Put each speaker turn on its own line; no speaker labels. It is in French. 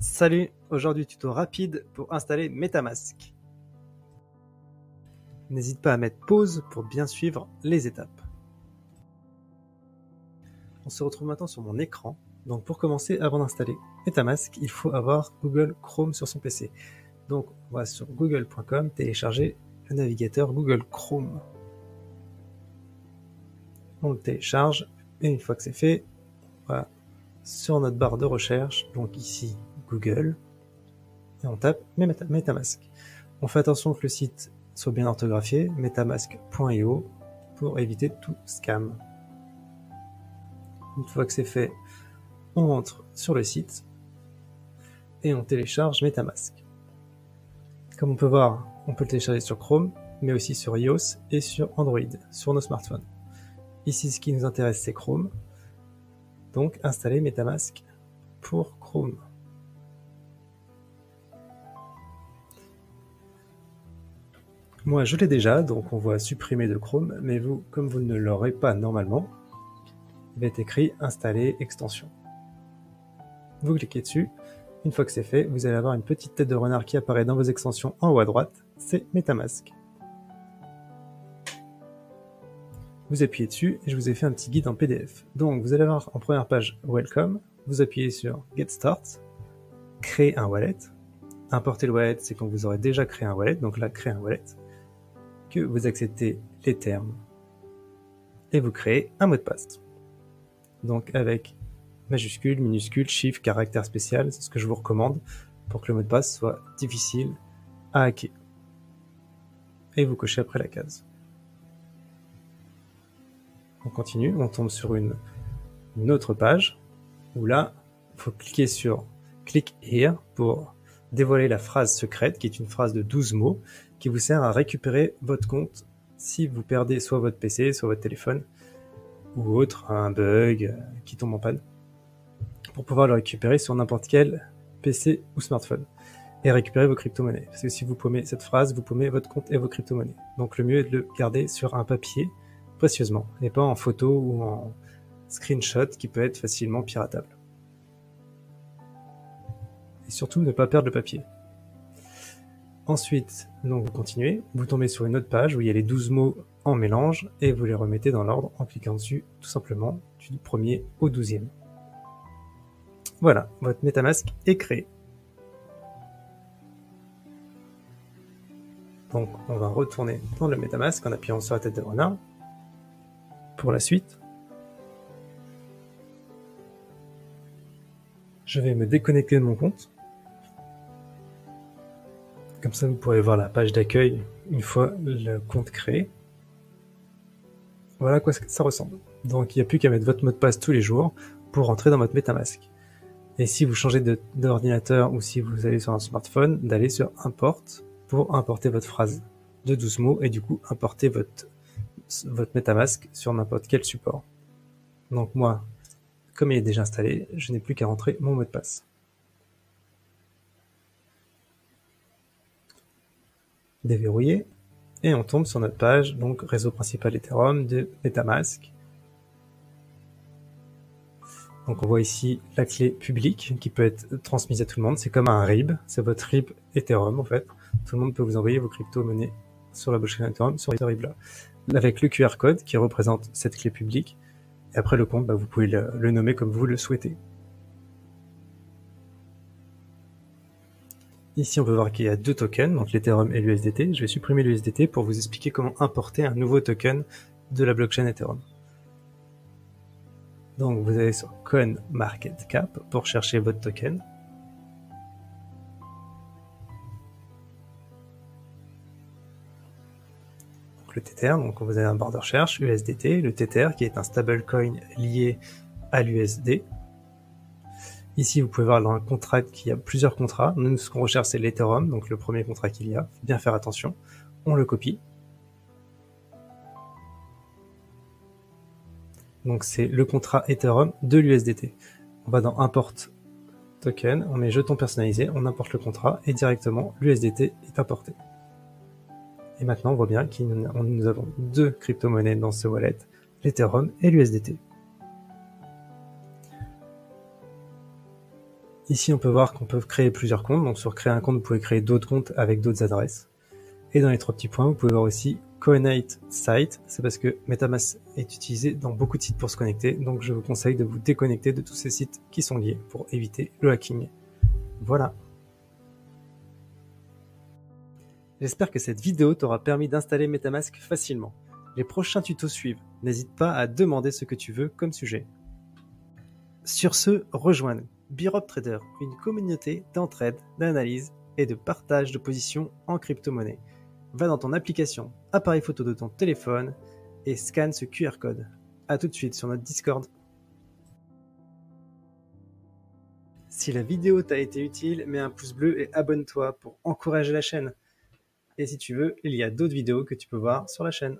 Salut, aujourd'hui tuto rapide pour installer MetaMask. N'hésite pas à mettre pause pour bien suivre les étapes. On se retrouve maintenant sur mon écran. Donc pour commencer, avant d'installer MetaMask, il faut avoir Google Chrome sur son PC. Donc on va sur google.com télécharger le navigateur Google Chrome. On le télécharge et une fois que c'est fait, on va sur notre barre de recherche, donc ici Google, et on tape MetaMask. On fait attention que le site soit bien orthographié, metamask.io, pour éviter tout scam. Une fois que c'est fait, on rentre sur le site et on télécharge MetaMask. Comme on peut voir, on peut le télécharger sur Chrome, mais aussi sur iOS et sur Android, sur nos smartphones. Ici, ce qui nous intéresse, c'est Chrome. Donc, installer MetaMask pour Chrome. Moi, je l'ai déjà, donc on voit supprimer de Chrome, mais vous, comme vous ne l'aurez pas normalement, il va être écrit installer extension. Vous cliquez dessus. Une fois que c'est fait, vous allez avoir une petite tête de renard qui apparaît dans vos extensions en haut à droite. C'est MetaMask. Vous appuyez dessus et je vous ai fait un petit guide en PDF. Donc vous allez avoir en première page Welcome, vous appuyez sur Get Start, créer un wallet. Importer le wallet, c'est quand vous aurez déjà créé un wallet, donc là créer un wallet, que vous acceptez les termes et vous créez un mot de passe. Donc avec majuscule, minuscule, chiffre, caractère spécial, c'est ce que je vous recommande pour que le mot de passe soit difficile à hacker. Et vous cochez après la case. On continue, on tombe sur une autre page où là, il faut cliquer sur Click Here pour dévoiler la phrase secrète qui est une phrase de 12 mots qui vous sert à récupérer votre compte si vous perdez soit votre PC, soit votre téléphone ou autre, un bug qui tombe en panne, pour pouvoir le récupérer sur n'importe quel PC ou smartphone et récupérer vos crypto-monnaies. Parce que si vous paumez cette phrase, vous paumez votre compte et vos crypto-monnaies. Donc le mieux est de le garder sur un papier précieusement et pas en photo ou en screenshot qui peut être facilement piratable. Et surtout ne pas perdre le papier. Ensuite, donc vous continuez, vous tombez sur une autre page où il y a les 12 mots en mélange et vous les remettez dans l'ordre en cliquant dessus tout simplement du premier au 12e. Voilà, votre MetaMask est créé. Donc on va retourner dans le MetaMask en appuyant sur la tête de renard pour la suite. Je vais me déconnecter de mon compte. Comme ça, vous pourrez voir la page d'accueil une fois le compte créé. Voilà à quoi ça ressemble. Donc, il n'y a plus qu'à mettre votre mot de passe tous les jours pour rentrer dans votre MetaMask. Et si vous changez d'ordinateur ou si vous allez sur un smartphone, d'aller sur Import pour importer votre phrase de 12 mots et du coup importer votre MetaMask sur n'importe quel support. Donc moi, comme il est déjà installé, je n'ai plus qu'à rentrer mon mot de passe. Déverrouiller et on tombe sur notre page, donc réseau principal Ethereum de MetaMask. Donc on voit ici la clé publique qui peut être transmise à tout le monde, c'est comme un RIB, c'est votre RIB Ethereum en fait. Tout le monde peut vous envoyer vos crypto-monnaies sur la blockchain Ethereum, sur ce RIB là. Avec le QR code qui représente cette clé publique, et après le compte, vous pouvez le nommer comme vous le souhaitez. Ici, on peut voir qu'il y a deux tokens, donc l'Ethereum et l'USDT. Je vais supprimer l'USDT pour vous expliquer comment importer un nouveau token de la blockchain Ethereum. Donc, vous allez sur CoinMarketCap pour chercher votre token. Donc, le Tether, donc vous avez un barre de recherche, USDT, le Tether qui est un stablecoin lié à l'USD. Ici, vous pouvez voir dans un contrat qu'il y a plusieurs contrats. Nous, ce qu'on recherche, c'est l'Ethereum, donc le premier contrat qu'il y a. Faut bien faire attention. On le copie. Donc, c'est le contrat Ethereum de l'USDT. On va dans Import Token, on met jeton personnalisé, on importe le contrat et directement, l'USDT est importé. Et maintenant, on voit bien que nous avons deux crypto-monnaies dans ce wallet, l'Ethereum et l'USDT. Ici, on peut voir qu'on peut créer plusieurs comptes. Donc sur créer un compte, vous pouvez créer d'autres comptes avec d'autres adresses. Et dans les 3 petits points, vous pouvez voir aussi Connect Site. C'est parce que MetaMask est utilisé dans beaucoup de sites pour se connecter. Donc je vous conseille de vous déconnecter de tous ces sites qui sont liés pour éviter le hacking. Voilà. J'espère que cette vidéo t'aura permis d'installer MetaMask facilement. Les prochains tutos suivent. N'hésite pas à demander ce que tu veux comme sujet. Sur ce, rejoins Birop Trader, une communauté d'entraide, d'analyse et de partage de positions en crypto-monnaie. Va dans ton application appareil photo de ton téléphone et scanne ce QR code. A tout de suite sur notre Discord. Si la vidéo t'a été utile, mets un pouce bleu et abonne-toi pour encourager la chaîne. Et si tu veux, il y a d'autres vidéos que tu peux voir sur la chaîne.